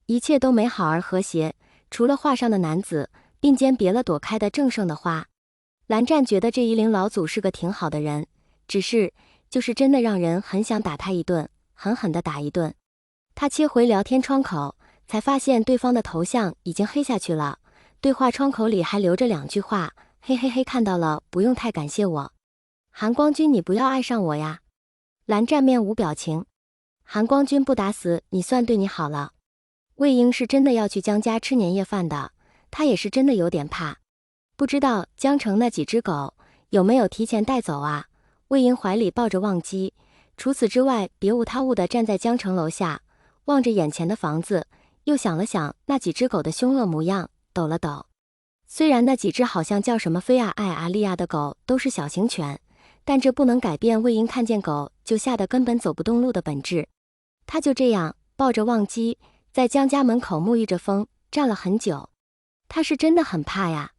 一切都美好而和谐，除了画上的男子并肩别了躲开的正盛的花。蓝湛觉得这夷陵老祖是个挺好的人，只是就是真的让人很想打他一顿，狠狠地打一顿。他切回聊天窗口，才发现对方的头像已经黑下去了，对话窗口里还留着2句话：嘿嘿嘿，看到了，不用太感谢我。韩光君，你不要爱上我呀。蓝湛面无表情。韩光君不打死你算对你好了。魏婴是真的要去江家吃年夜饭的，他也是真的有点怕。不知道江城那几只狗有没有提前带走啊？魏婴怀里抱着忘机，除此之外别无他物地站在江城楼下，望着眼前的房子，又想了想那几只狗的凶恶模样，抖了抖。虽然那几只好像叫什么菲亚、艾阿利亚的狗都是小型犬，但这不能改变魏婴看见狗就吓得根本走不动路的本质。他就这样抱着忘机，在江家门口沐浴着风，站了很久。他是真的很怕呀。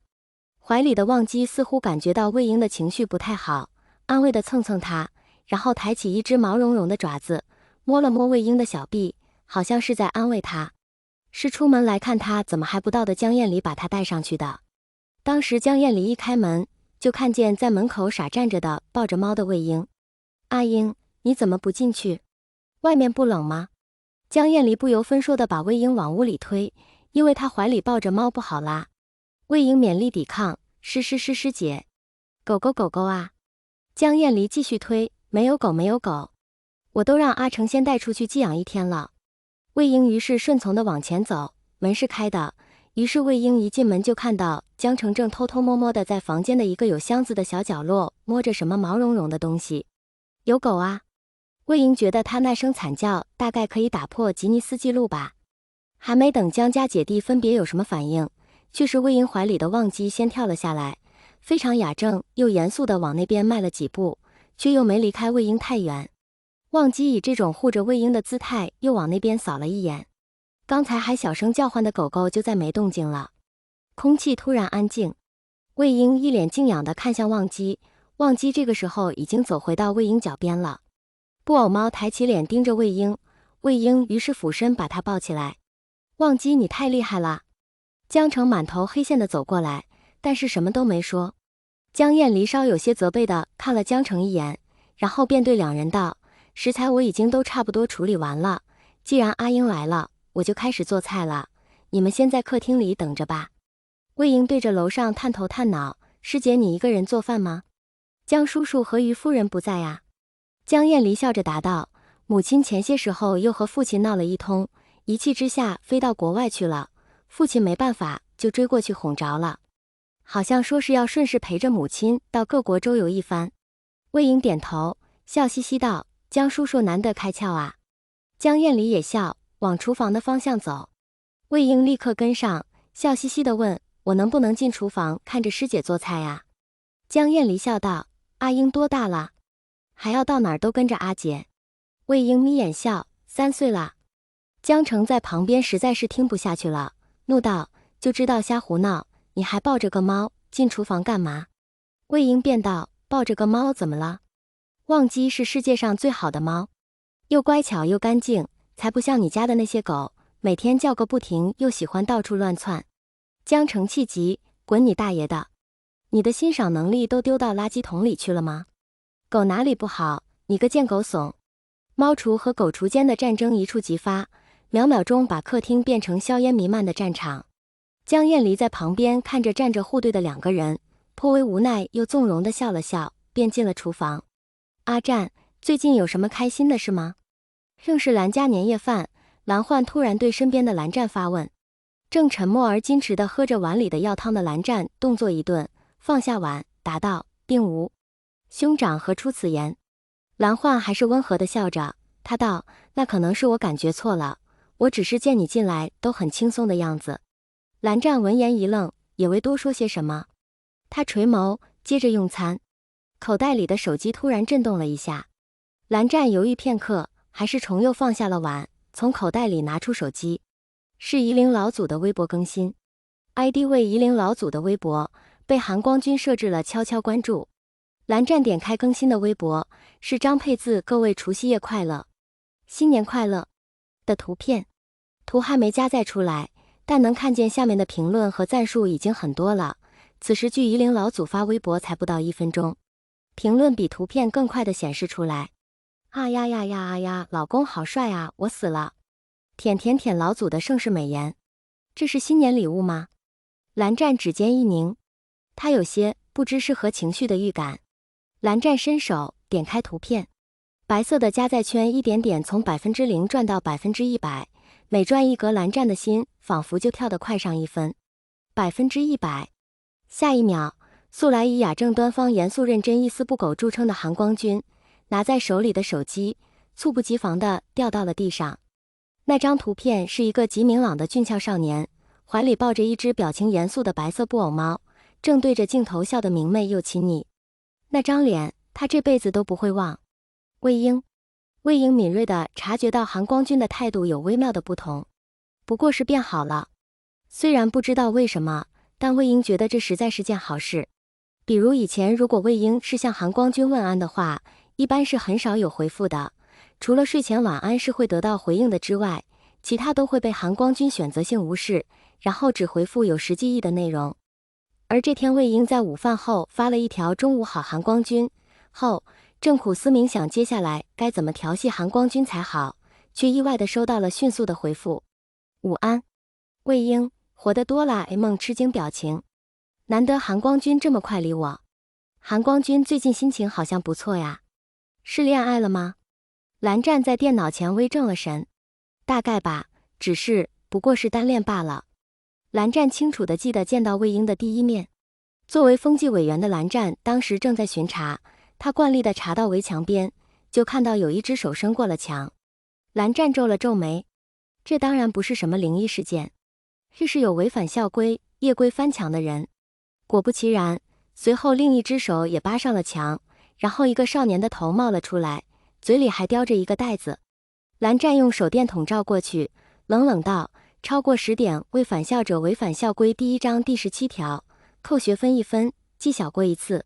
怀里的忘机似乎感觉到魏婴的情绪不太好，安慰地蹭蹭他，然后抬起一只毛茸茸的爪子，摸了摸魏婴的小臂，好像是在安慰他。是出门来看他怎么还不到的江燕离把他带上去的。当时江燕离一开门，就看见在门口傻站着的抱着猫的魏婴。阿英，你怎么不进去？外面不冷吗？江燕离不由分说地把魏婴往屋里推，因为他怀里抱着猫不好拉。魏婴勉力抵抗，师姐，狗狗啊！江燕离继续推，没有狗，我都让阿成先带出去寄养1天了。魏婴于是顺从地往前走，门是开的，于是魏婴一进门就看到江城正偷偷摸摸地在房间的一个有箱子的小角落摸着什么毛茸茸的东西。有狗啊！魏婴觉得他那声惨叫大概可以打破吉尼斯纪录吧。还没等江家姐弟分别有什么反应，却是魏婴怀里的忘机先跳了下来，非常雅正又严肃地往那边迈了几步，却又没离开魏婴太远。忘机以这种护着魏婴的姿态又往那边扫了一眼。刚才还小声叫唤的狗狗就再没动静了。空气突然安静。魏婴一脸敬仰地看向忘机，忘机这个时候已经走回到魏婴脚边了。布偶猫抬起脸盯着魏婴，魏婴于是俯身把他抱起来。忘机，你太厉害了。江城满头黑线的走过来，但是什么都没说。江燕离稍有些责备的看了江城一眼，然后便对2人道：食材我已经都差不多处理完了，既然阿英来了，我就开始做菜了，你们先在客厅里等着吧。魏婴对着楼上探头探脑：师姐，你一个人做饭吗？江叔叔和于夫人不在呀。江燕离笑着答道：母亲前些时候又和父亲闹了一通，一气之下飞到国外去了，父亲没办法就追过去哄着了，好像说是要顺势陪着母亲到各国周游一番。魏婴点头，笑嘻嘻道：江叔叔难得开窍啊。江燕离也笑，往厨房的方向走。魏婴立刻跟上，笑嘻嘻地问：我能不能进厨房看着师姐做菜呀？江燕离笑道：阿英多大了？还要到哪儿都跟着阿姐。魏婴眯眼笑：3岁了。江城在旁边实在是听不下去了，怒道：就知道瞎胡闹，你还抱着个猫，进厨房干嘛？魏婴便道：抱着个猫怎么了？忘机是世界上最好的猫，又乖巧又干净，才不像你家的那些狗，每天叫个不停，又喜欢到处乱窜。江城气急：滚你大爷的！你的欣赏能力都丢到垃圾桶里去了吗？狗哪里不好，你个贱狗怂！猫厨和狗厨间的战争一触即发，秒秒钟把客厅变成硝烟弥漫的战场。江燕离在旁边看着站着护队的2个人，颇为无奈又纵容地笑了笑，便进了厨房。阿战，最近有什么开心的事吗？正是蓝家年夜饭，蓝焕突然对身边的蓝湛发问。正沉默而矜持地喝着碗里的药汤的蓝湛动作一顿，放下碗，答道：并无。兄长何出此言？蓝焕还是温和地笑着，他道：那可能是我感觉错了，我只是见你进来都很轻松的样子。蓝湛闻言一愣，也未多说些什么。他垂眸，接着用餐，口袋里的手机突然震动了一下。蓝湛犹豫片刻，还是重又放下了碗，从口袋里拿出手机。是夷陵老祖的微博更新 ，ID 为夷陵老祖的微博，被韩光君设置了悄悄关注。蓝湛点开更新的微博，是张佩字各位除夕夜快乐、新年快乐的图片。图还没加载出来，但能看见下面的评论和赞数已经很多了。此时距夷陵老祖发微博才不到1分钟，评论比图片更快的显示出来。啊呀呀呀啊呀，老公好帅啊，我死了！舔舔舔老祖的盛世美颜，这是新年礼物吗？蓝湛指尖一凝，他有些不知是何情绪的预感。蓝湛伸手点开图片，白色的加载圈一点点从0%转到100%，每转一格，蓝湛的心仿佛就跳得快上1分。100%。下一秒，素来以雅正端方、严肃认真、一丝不苟著称的韩光君，拿在手里的手机猝不及防地掉到了地上。那张图片是一个极明朗的俊俏少年，怀里抱着一只表情严肃的白色布偶猫，正对着镜头笑得明媚又亲昵。那张脸，他这辈子都不会忘。魏婴敏锐地察觉到韩光君的态度有微妙的不同，不过是变好了。虽然不知道为什么，但魏婴觉得这实在是件好事。比如以前，如果魏婴是向韩光君问安的话，一般是很少有回复的，除了睡前晚安是会得到回应的之外，其他都会被韩光君选择性无视，然后只回复有实际意义的内容。而这天魏婴在午饭后发了一条中午好韩光君后，正苦思冥想接下来该怎么调戏韩光君才好，却意外地收到了迅速的回复：午安。魏婴活得多啦 A 梦吃惊表情，难得韩光君这么快理我。韩光君最近心情好像不错呀，是恋爱了吗？蓝湛在电脑前微怔了神，大概吧，不过是单恋罢了。蓝湛清楚地记得见到魏婴的第一面。作为风纪委员的蓝湛当时正在巡查，他惯例地查到围墙边，就看到有一只手伸过了墙。蓝湛皱了皱眉，这当然不是什么灵异事件，这是有违反校规、夜归翻墙的人。果不其然，随后另一只手也扒上了墙，然后一个少年的头冒了出来，嘴里还叼着一个袋子。蓝湛用手电筒照过去，冷冷道：超过10点未返校者违反校规第1章第17条，扣学分1分，记小过1次。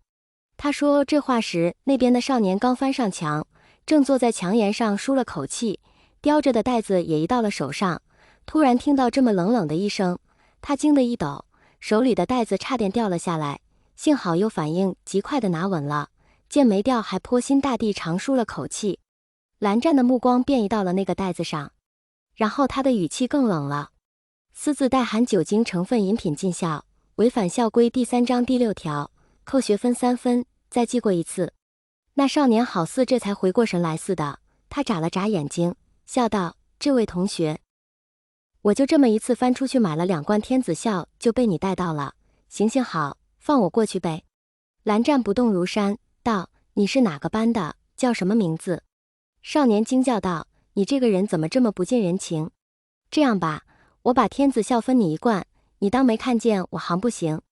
他说这话时，那边的少年刚翻上墙，正坐在墙沿上舒了口气，叼着的袋子也移到了手上。突然听到这么冷冷的一声，他惊得一抖，手里的袋子差点掉了下来，幸好又反应极快地拿稳了，见没掉还颇心大地长舒了口气。蓝湛的目光便移到了那个袋子上，然后他的语气更冷了：私自带含酒精成分饮品进校，违反校规第3章第6条，扣学分3分，再记过1次。那少年好似这才回过神来似的，他眨了眨眼睛，笑道：这位同学，我就这么一次翻出去买了2罐天子笑，就被你带到了，行行好，放我过去呗。蓝湛不动如山，道：你是哪个班的，叫什么名字？少年惊叫道：你这个人怎么这么不近人情？这样吧，我把天子笑分你1罐，你当没看见我行不行？